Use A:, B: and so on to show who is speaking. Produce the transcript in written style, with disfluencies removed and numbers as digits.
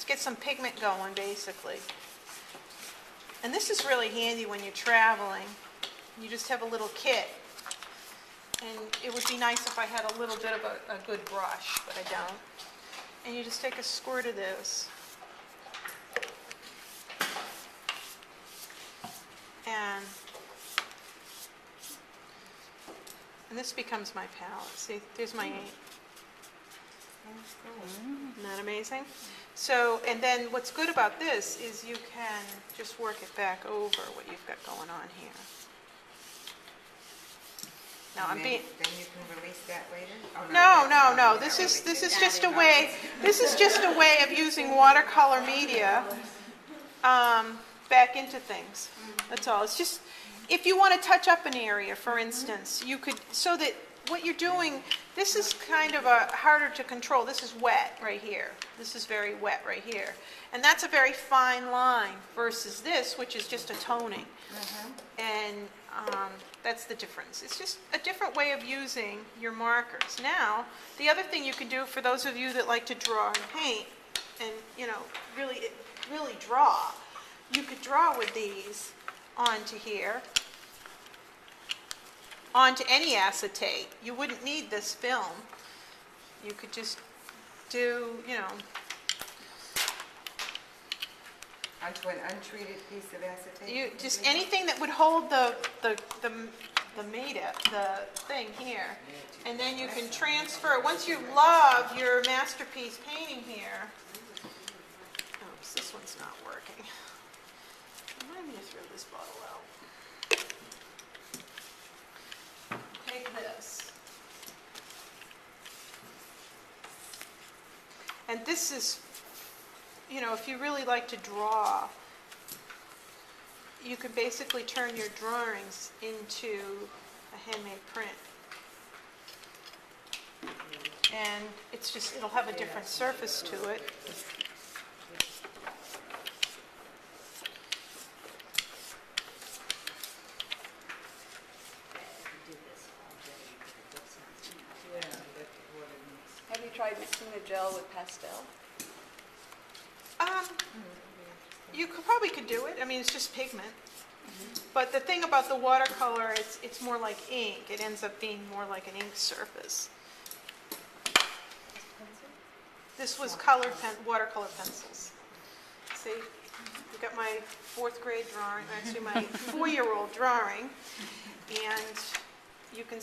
A: get some pigment going, basically. And this is really handy when you're traveling. You just have a little kit. And it would be nice if I had a little bit of a good brush, but I don't. And you just take a squirt of this. And this becomes my palette. See, there's my ink. Isn't that amazing? So, and then what's good about this is you can just work it back over what you've got going on here. Now
B: Then you can release that later? Oh,
A: no. This is just a way. This is just a way of using watercolor media back into things. That's all. It's just if you want to touch up an area, for instance, you could, so that what you're doing. This is kind of a harder to control. This is wet right here. This is very wet right here, and that's a very fine line versus this, which is just a toning. And that's the difference. It's just a different way of using your markers. Now, the other thing you can do for those of you that like to draw and paint, and really draw, you could draw with these onto here, onto any acetate. You wouldn't need this film. You could just do,
B: onto an untreated piece of acetate?
A: Just anything that would hold the thing here. And then you can transfer, once you love your masterpiece painting here. Oops, this one's not working. Remind me to throw this bottle out. Take this. And this is, if you really like to draw, you can basically turn your drawings into a handmade print. And it'll have a different surface to it.
C: Have you tried mixing the gel with pastel?
A: You probably could do it. I mean, it's just pigment. But the thing about the watercolor, it's more like ink. It ends up being more like an ink surface. This was watercolor pencils. See, I've got my 4th grade drawing, actually my 4-year-old drawing, and you can